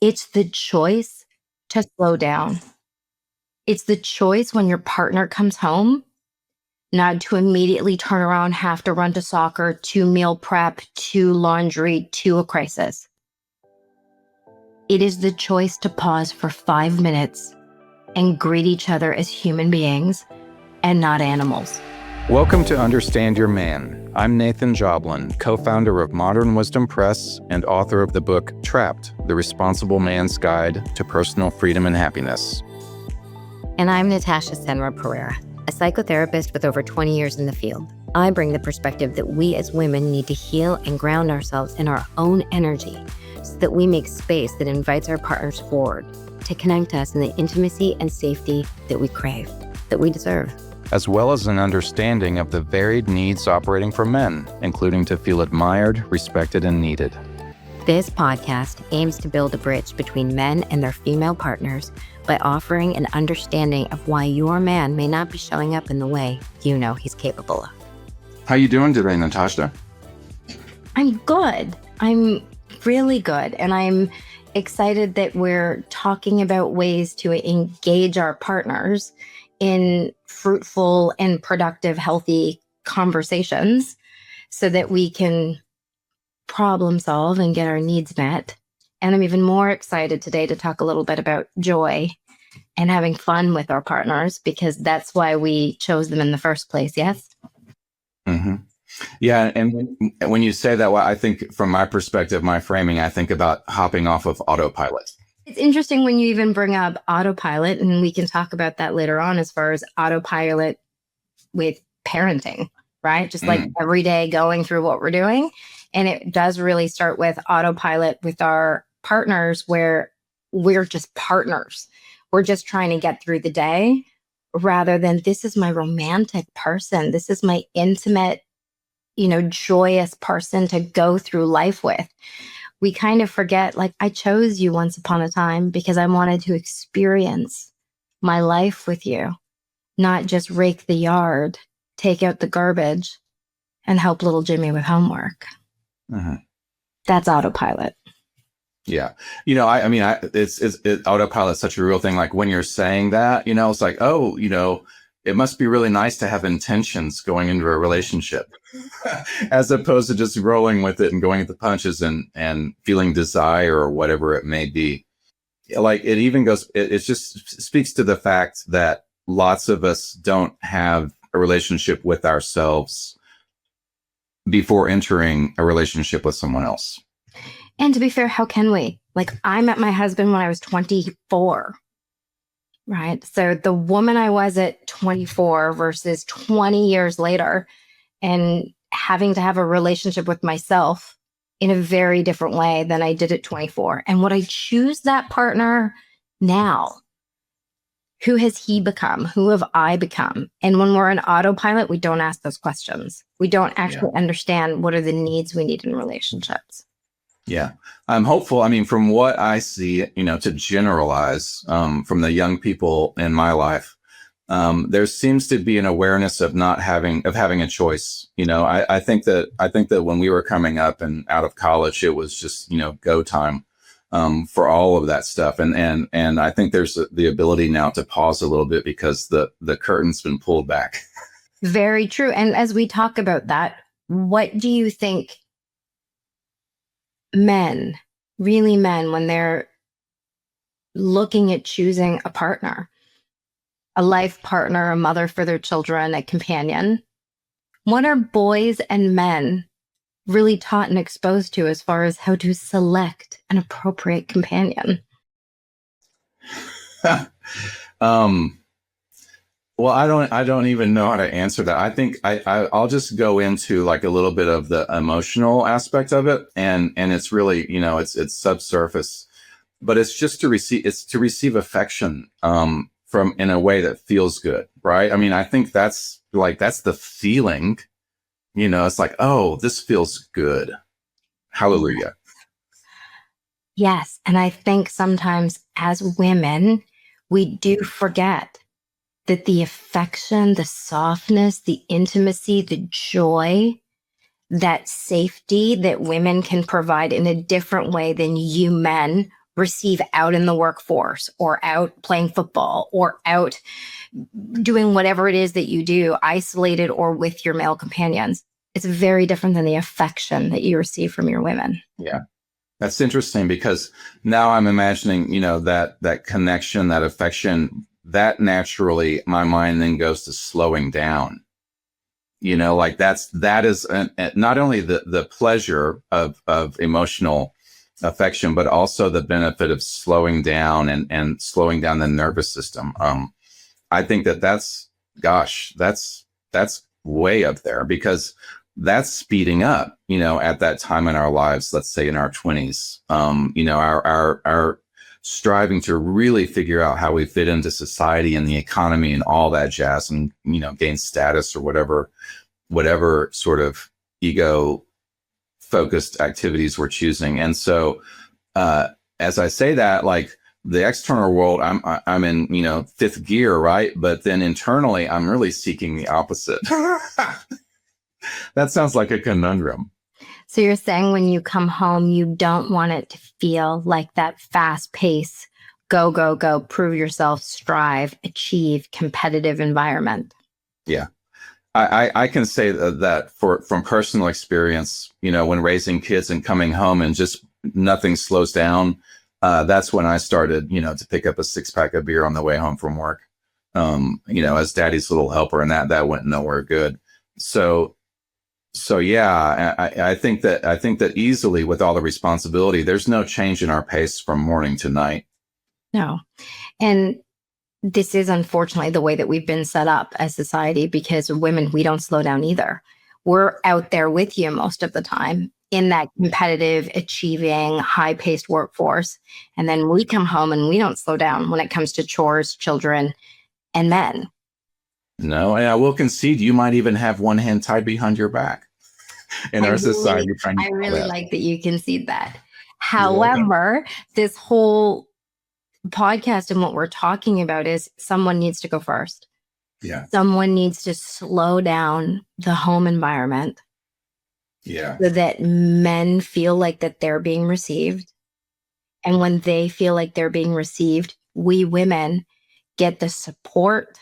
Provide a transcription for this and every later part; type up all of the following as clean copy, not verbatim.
It's the choice to slow down. It's the choice when your partner comes home, not to immediately turn around, have to run to soccer, to meal prep, to laundry, to a crisis. It is the choice to pause for 5 minutes and greet each other as human beings and not animals. Welcome to Understand Your Man. I'm Nathan Joblin, co-founder of Modern Wisdom Press and author of the book Trapped, The Responsible Man's Guide to Personal Freedom and Happiness. And I'm Natasha and Nathan, a psychotherapist with over 20 years in the field. I bring the perspective that we as women need to heal and ground ourselves in our own energy so that we make space that invites our partners forward to connect us in the intimacy and safety that we crave, that we deserve. As well as an understanding of the varied needs operating for men, including to feel admired, respected, and needed. This podcast aims to build a bridge between men and their female partners by offering an understanding of why your man may not be showing up in the way you know he's capable of. How you doing today, Natasha? I'm good. I'm really good. And I'm excited that we're talking about ways to engage our partners in fruitful and productive, healthy conversations so that we can problem solve and get our needs met. And I'm even more excited today to talk a little bit about joy and having fun with our partners, because that's why we chose them in the first place. Yes? Mm-hmm. Yeah. And when you say that, well, I think from my perspective, my framing, I think about hopping off of autopilot. It's interesting when you even bring up autopilot, and we can talk about that later on as far as autopilot with parenting, right? Just like every day going through what we're doing. And it does really start with autopilot with our partners, where we're just partners. We're just trying to get through the day rather than this is my romantic person. This is my intimate, joyous person to go through life with. We kind of forget, like, I chose you once upon a time because I wanted to experience my life with you, not just rake the yard, take out the garbage, and help little Jimmy with homework. Mm-hmm. That's autopilot. Yeah. Autopilot's such a real thing. Like when you're saying that, it's like, it must be really nice to have intentions going into a relationship as opposed to just rolling with it and going at the punches and feeling desire or whatever it may be. Like it even goes, it just speaks to the fact that lots of us don't have a relationship with ourselves before entering a relationship with someone else. And to be fair, how can we? Like, I met my husband when I was 24, right? So the woman I was at 24 versus 20 years later, and having to have a relationship with myself in a very different way than I did at 24. And would I choose that partner now? Who has he become? Who have I become? And when we're in autopilot, we don't ask those questions. We don't actually understand what are the needs we need in relationships. Yeah, I'm hopeful. I mean, from what I see, to generalize from the young people in my life, there seems to be an awareness of having a choice. I think that when we were coming up and out of college, it was just go time for all of that stuff, and I think there's the ability now to pause a little bit because the curtain's been pulled back. Very true. And as we talk about that, what do you think? Men, when they're looking at choosing a partner, a life partner, a mother for their children, a companion, what are boys and men really taught and exposed to as far as how to select an appropriate companion? Well, I don't even know how to answer that. I think I'll just go into like a little bit of the emotional aspect of it. And it's really, it's subsurface, but it's just to receive affection, from in a way that feels good. Right. I mean, I think that's the feeling, it's like, oh, this feels good. Hallelujah. Yes. And I think sometimes as women, we do forget that the affection, the softness, the intimacy, the joy, that safety that women can provide in a different way than you men receive out in the workforce or out playing football or out doing whatever it is that you do, isolated or with your male companions, it's very different than the affection that you receive from your women. Yeah. That's interesting because now I'm imagining, that connection, that affection, that naturally my mind then goes to slowing down. Like that is not only the pleasure of emotional affection, but also the benefit of slowing down and slowing down the nervous system. I think that's way up there because that's speeding up, at that time in our lives, let's say in our 20s, our striving to really figure out how we fit into society and the economy and all that jazz and, gain status or whatever sort of ego focused activities we're choosing. And so, as I say that, like the external world, I'm in, fifth gear, right? But then internally, I'm really seeking the opposite. That sounds like a conundrum. So you're saying when you come home, you don't want it to feel like that fast pace, go, go, go, prove yourself, strive, achieve, competitive environment. Yeah. I can say that from personal experience, when raising kids and coming home and just nothing slows down, that's when I started, to pick up a 6-pack of beer on the way home from work, as daddy's little helper, and that went nowhere good. So yeah, I think that easily with all the responsibility, there's no change in our pace from morning to night. No. And this is unfortunately the way that we've been set up as society because women, we don't slow down either. We're out there with you most of the time in that competitive, achieving, high-paced workforce. And then we come home and we don't slow down when it comes to chores, children, and men. No, and I will concede you might even have one hand tied behind your back in our society. I really like that you concede that. However, this whole podcast and what we're talking about is someone needs to go first. Yeah. Someone needs to slow down the home environment. Yeah. So that men feel like that they're being received. And when they feel like they're being received, we women get the support,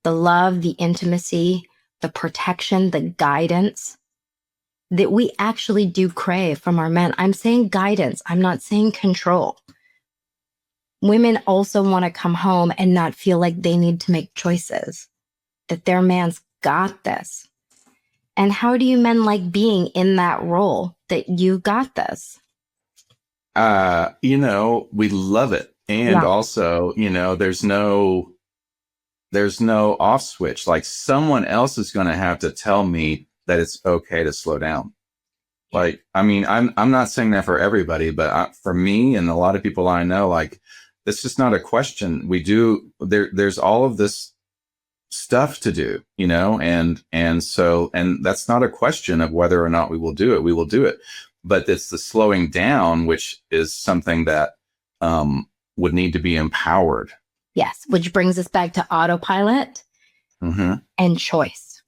the love, the intimacy, the protection, the guidance that we actually do crave from our men. I'm saying guidance. I'm not saying control. Women also want to come home and not feel like they need to make choices, that their man's got this. And how do you men like being in that role that you got this? We love it. And also, there's no off switch. Like someone else is going to have to tell me that it's okay to slow down. Like, I mean, I'm not saying that for everybody, but for me and a lot of people I know, like, it's just not a question. There's all of this stuff to do, and that's not a question of whether or not we will do it. We will do it, but it's the slowing down, which is something that, would need to be empowered. Yes. Which brings us back to autopilot and choice.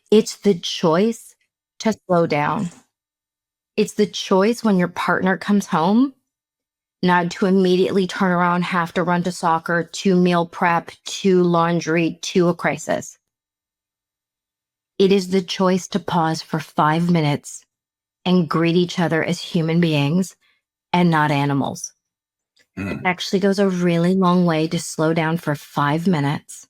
It's the choice to slow down. It's the choice when your partner comes home, not to immediately turn around, have to run to soccer, to meal prep, to laundry, to a crisis. It is the choice to pause for 5 minutes and greet each other as human beings and not animals. It actually goes a really long way to slow down for 5 minutes,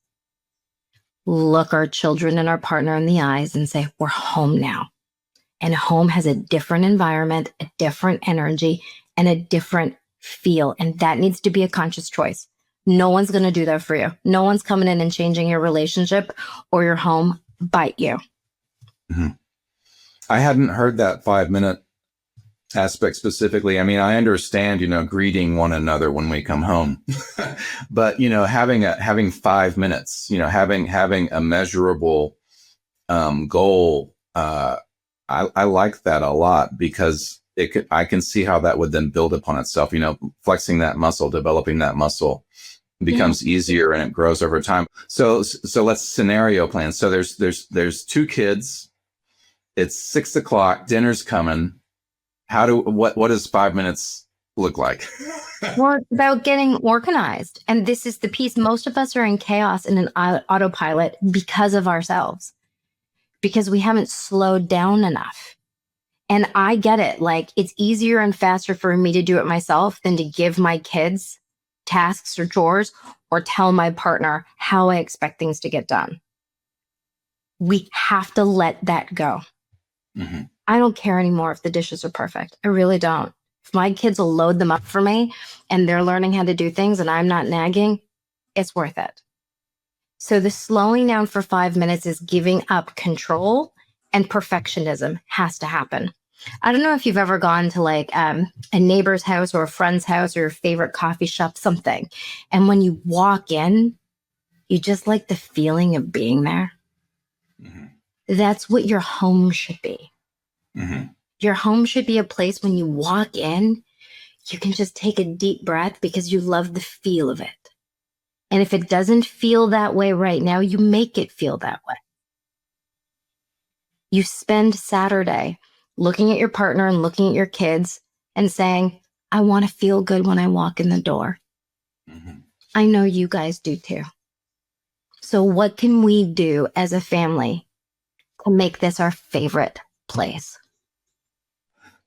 look our children and our partner in the eyes and say, we're home now. And home has a different environment, a different energy, and a different feel. And that needs to be a conscious choice. No one's going to do that for you. No one's coming in and changing your relationship or your home but you. I hadn't heard that 5-minute aspect specifically. I mean, I understand, greeting one another when we come home, but, having 5 minutes, having a measurable, goal. I like that a lot because I can see how that would then build upon itself, flexing that muscle, developing that muscle becomes easier and it grows over time. So let's scenario plan. So there's 2 kids. It's 6 o'clock. Dinner's coming. What does 5 minutes look like? Well, it's about getting organized. And this is the piece. Most of us are in chaos in an autopilot because of ourselves, because we haven't slowed down enough. And I get it. Like, it's easier and faster for me to do it myself than to give my kids tasks or chores or tell my partner how I expect things to get done. We have to let that go. Mm-hmm. I don't care anymore if the dishes are perfect. I really don't. If my kids will load them up for me and they're learning how to do things and I'm not nagging, it's worth it. So the slowing down for 5 minutes is giving up control, and perfectionism has to happen. I don't know if you've ever gone to like a neighbor's house or a friend's house or your favorite coffee shop, something. And when you walk in, you just like the feeling of being there. Mm-hmm. That's what your home should be. Mm-hmm. Your home should be a place when you walk in, you can just take a deep breath because you love the feel of it. And if it doesn't feel that way right now, you make it feel that way. You spend Saturday looking at your partner and looking at your kids and saying, I want to feel good when I walk in the door. Mm-hmm. I know you guys do too. So what can we do as a family to make this our favorite place?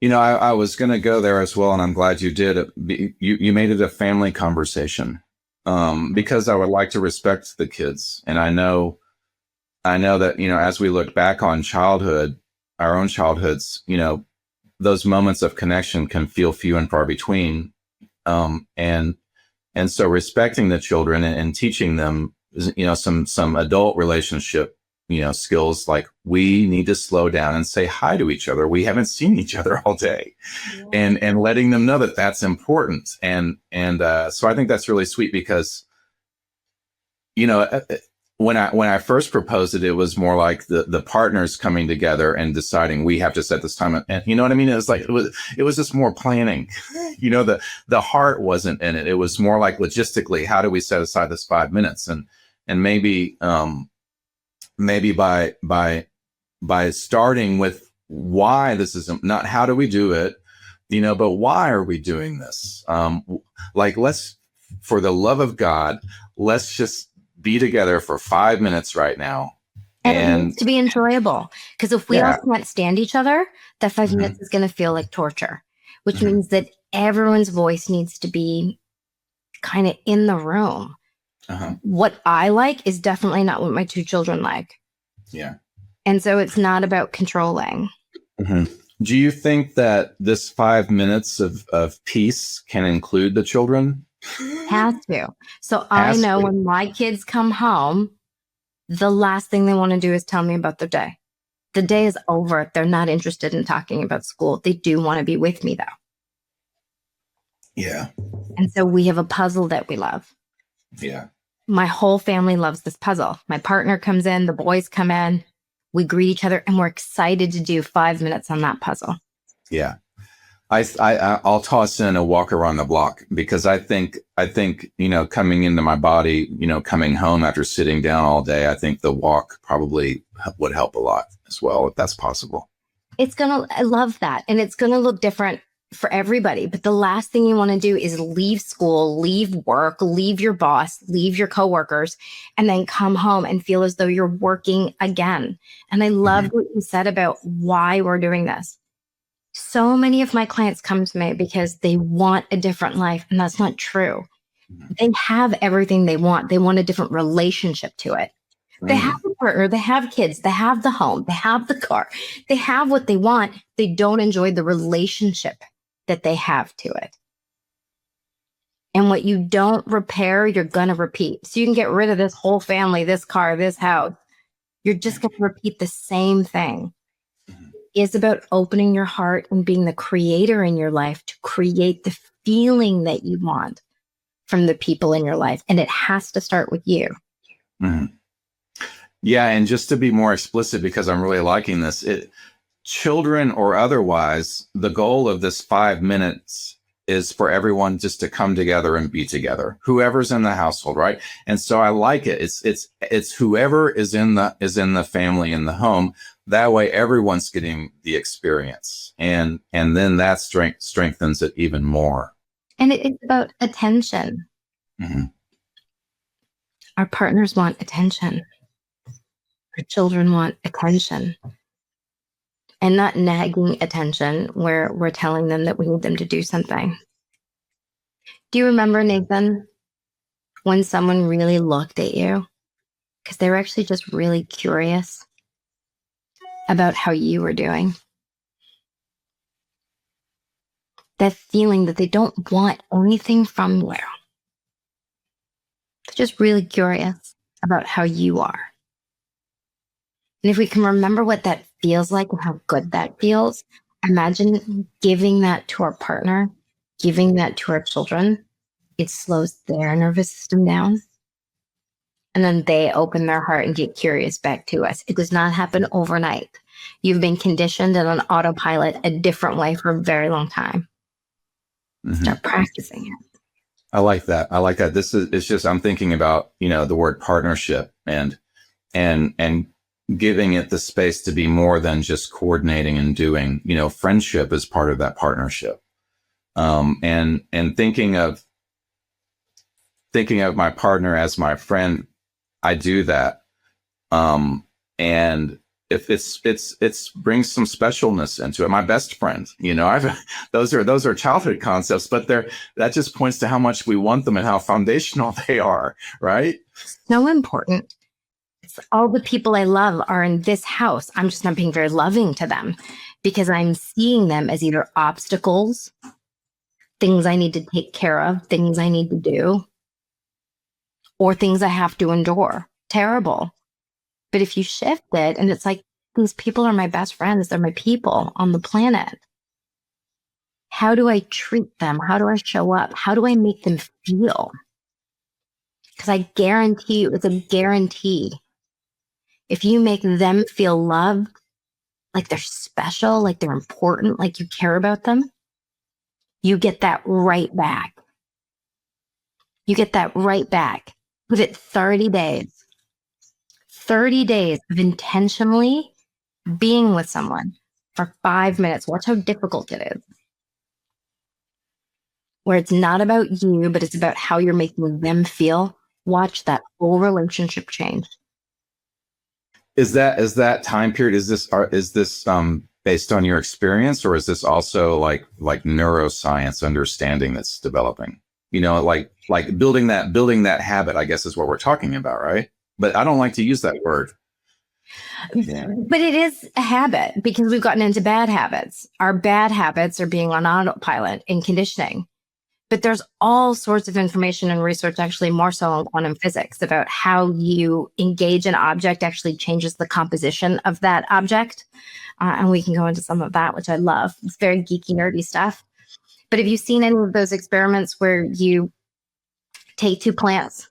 You know, I was going to go there as well, and I'm glad you did. You made it a family conversation, because I would like to respect the kids. And I know that, you know, as we look back on childhood, our own childhoods, you know, those moments of connection can feel few and far between. And so respecting the children and teaching them, you know, some adult relationship, you know, skills, like we need to slow down and say hi to each other. We haven't seen each other all day. Yeah. And letting them know that that's important. And so I think that's really sweet because, you know, when I first proposed it, it was more like the partners coming together and deciding we have to set this time. And you know what I mean? It was like, it was just more planning, you know, the heart wasn't in it. It was more like logistically, how do we set aside this 5 minutes? And maybe by starting with why this is not how do we do it, you know, but why are we doing this? Like, for the love of God, let's just be together for 5 minutes right now. And it needs to be enjoyable, because if we all can't stand each other, that 5 Mm-hmm. minutes is going to feel like torture, which Mm-hmm. means that everyone's voice needs to be kind of in the room. Uh-huh. What I like is definitely not what my two children like. Yeah. And so it's not about controlling. Mm-hmm. Do you think that this 5 minutes of peace can include the children? Has to. So I know when my kids come home, the last thing they want to do is tell me about their day. The day is over. They're not interested in talking about school. They do want to be with me, though. Yeah. And so we have a puzzle that we love. Yeah. My whole family loves this puzzle. My partner comes in, the boys come in, we greet each other, and we're excited to do 5 minutes on that puzzle. Yeah. I'll toss in a walk around the block, because I think, you know, coming into my body, you know, coming home after sitting down all day, I think the walk probably would help a lot as well, if that's possible. I love that. And it's going to look different for everybody. But the last thing you want to do is leave school, leave work, leave your boss, leave your coworkers, and then come home and feel as though you're working again. And I loved what you said about why we're doing this. So many of my clients come to me because they want a different life, and that's not true. They have everything they want. They want a different relationship to it. They have a partner, they have kids, they have the home, they have the car, they have what they want. They don't enjoy the relationship that they have to it. And what you don't repair, you're going to repeat. So you can get rid of this whole family, this car, this house. You're just going to repeat the same thing. It's about opening your heart and being the creator in your life to create the feeling that you want from the people in your life. And it has to start with you. Mm-hmm. Yeah. And just to be more explicit, because I'm really liking this, children or otherwise, the goal of this 5 minutes is for everyone just to come together and be together, whoever's in the household. Right. And so I like it. It's whoever is in the family, in the home, That way everyone's getting the experience. And then that strengthens it even more. And it's about attention. Mm-hmm. Our partners want attention. Our children want attention. And not nagging attention where we're telling them that we need them to do something. Do you remember, Nathan, when someone really looked at you because they were actually just really curious about how you were doing? That feeling that they don't want anything from you. They're just really curious about how you are. And if we can remember what that feels like and how good that feels, imagine giving that to our partner, giving that to our children. It slows their nervous system down. And then they open their heart and get curious back to us. It does not happen overnight. You've been conditioned in an autopilot a different way for a very long time. Mm-hmm. Start practicing it. I like that. It's just, I'm thinking about, the word partnership and giving it the space to be more than just coordinating and doing. Friendship is part of that partnership. And thinking of my partner as my friend, I do that. And if it's brings some specialness into it. My best friend, those are childhood concepts, but that just points to how much we want them and how foundational they are, right? So important. All the people I love are in this house. I'm just not being very loving to them because I'm seeing them as either obstacles, things I need to take care of, things I need to do, or things I have to endure. Terrible. But if you shift it and it's like, these people are my best friends, they're my people on the planet. How do I treat them? How do I show up? How do I make them feel? Because I guarantee you, it's a guarantee. If you make them feel loved, like they're special, like they're important, like you care about them, you get that right back. You get that right back. Give it 30 days. 30 days of intentionally being with someone for 5 minutes. Watch how difficult it is. Where it's not about you, but it's about how you're making them feel. Watch that whole relationship change. Is that time period? Is this based on your experience, or is this also like neuroscience understanding that's developing? Like building that habit, I guess, is what we're talking about, right? But I don't like to use that word. Yeah. But it is a habit because we've gotten into bad habits. Our bad habits are being on autopilot and conditioning. But there's all sorts of information and research, actually more so on quantum physics, about how you engage an object actually changes the composition of that object. And we can go into some of that, which I love. It's very geeky, nerdy stuff. But have you seen any of those experiments where you take two plants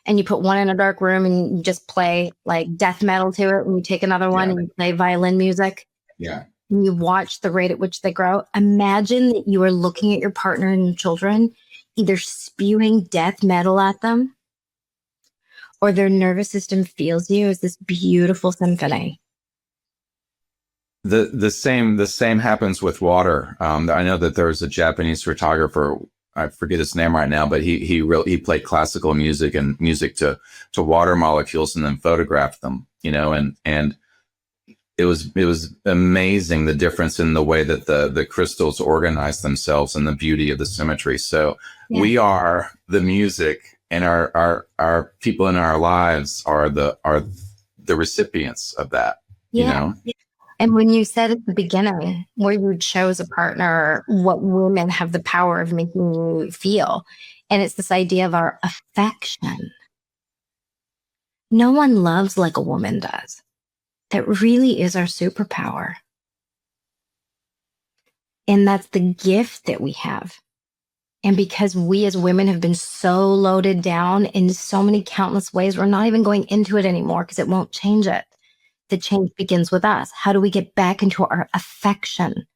and you put one in a dark room and you just play like death metal to it, and you take another one and you play violin music? Yeah. And you watch the rate at which they grow? Imagine that you are looking at your partner and your children, either spewing death metal at them, or their nervous system feels you as this beautiful symphony. The same happens with water. I know that there's a Japanese photographer, I forget his name right now, but he played classical music and music to water molecules and then photographed them, and it was amazing, the difference in the way that the crystals organize themselves and the beauty of the symmetry. So we are the music, and our people in our lives are the recipients of that. And when you said at the beginning where you chose a partner, what women have the power of making you feel, and it's this idea of our affection. No one loves like a woman does. That really is our superpower. And that's the gift that we have. And because we as women have been so loaded down in so many countless ways, we're not even going into it anymore because it won't change it. The change begins with us. How do we get back into our affection?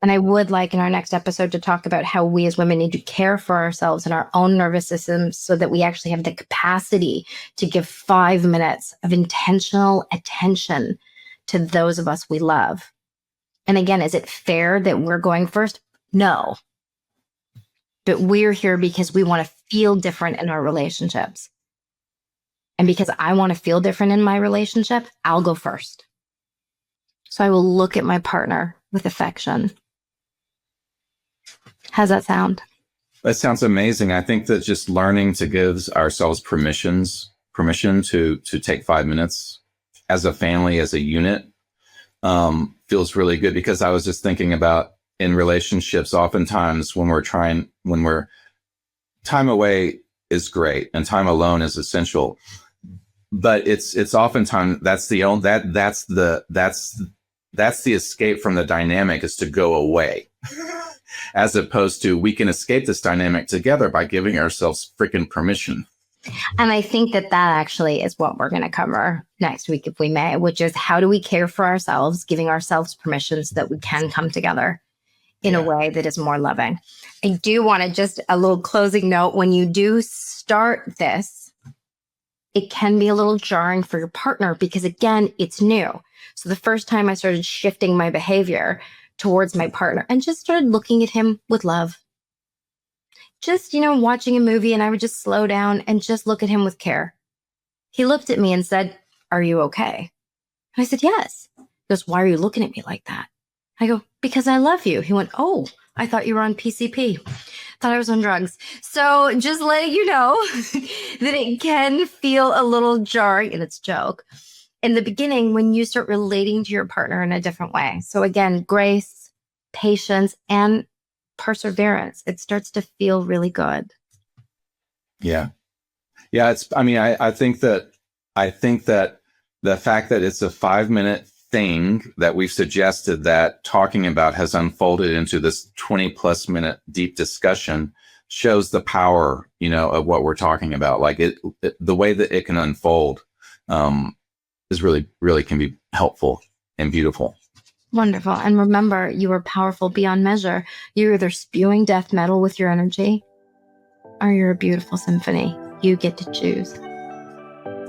And I would like in our next episode to talk about how we as women need to care for ourselves and our own nervous systems so that we actually have the capacity to give 5 minutes of intentional attention to those of us we love. And again, is it fair that we're going first? No. But we're here because we want to feel different in our relationships. And because I want to feel different in my relationship, I'll go first. So I will look at my partner with affection. How's that sound? That sounds amazing. I think that just learning to give ourselves permission to take 5 minutes as a family, as a unit, feels really good, because I was just thinking about in relationships, oftentimes time away is great and time alone is essential. But it's oftentimes that's the escape from the dynamic, is to go away. As opposed to, we can escape this dynamic together by giving ourselves freaking permission. And I think that actually is what we're going to cover next week, if we may, which is how do we care for ourselves, giving ourselves permission so that we can come together in a way that is more loving. I do want to just a little closing note. When you do start this, it can be a little jarring for your partner because, again, it's new. So the first time I started shifting my behavior towards my partner and just started looking at him with love. Just, watching a movie, and I would just slow down and just look at him with care. He looked at me and said, "Are you okay?" And I said, "Yes." He goes, "Why are you looking at me like that?" I go, "Because I love you." He went, "Oh, I thought you were on PCP. Thought I was on drugs." So just letting you know that it can feel a little jarring, and it's a joke, in the beginning when you start relating to your partner in a different way. So again, grace, patience, and perseverance. It starts to feel really good. Yeah. I think that the fact that it's a 5-minute thing that we've suggested that talking about has unfolded into this 20+ minute deep discussion shows the power, of what we're talking about. Like the way that it can unfold, is really, really can be helpful and beautiful. Wonderful. And remember, you are powerful beyond measure. You're either spewing death metal with your energy, or you're a beautiful symphony. You get to choose.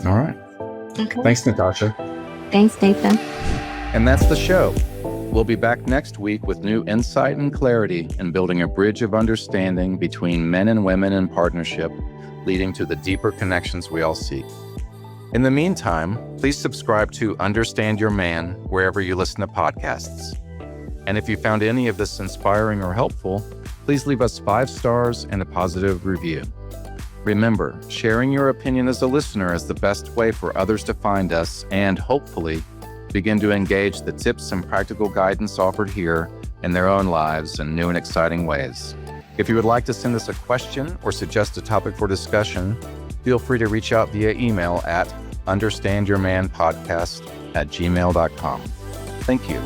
All right. Okay. Thanks, Natasha. Thanks, Nathan. And that's the show. We'll be back next week with new insight and clarity in building a bridge of understanding between men and women in partnership, leading to the deeper connections we all seek. In the meantime, please subscribe to Understand Your Man wherever you listen to podcasts. And if you found any of this inspiring or helpful, please leave us 5 stars and a positive review. Remember, sharing your opinion as a listener is the best way for others to find us and, hopefully, begin to engage the tips and practical guidance offered here in their own lives in new and exciting ways. If you would like to send us a question or suggest a topic for discussion, feel free to reach out via email at understandyourmanpodcast@gmail.com. Thank you.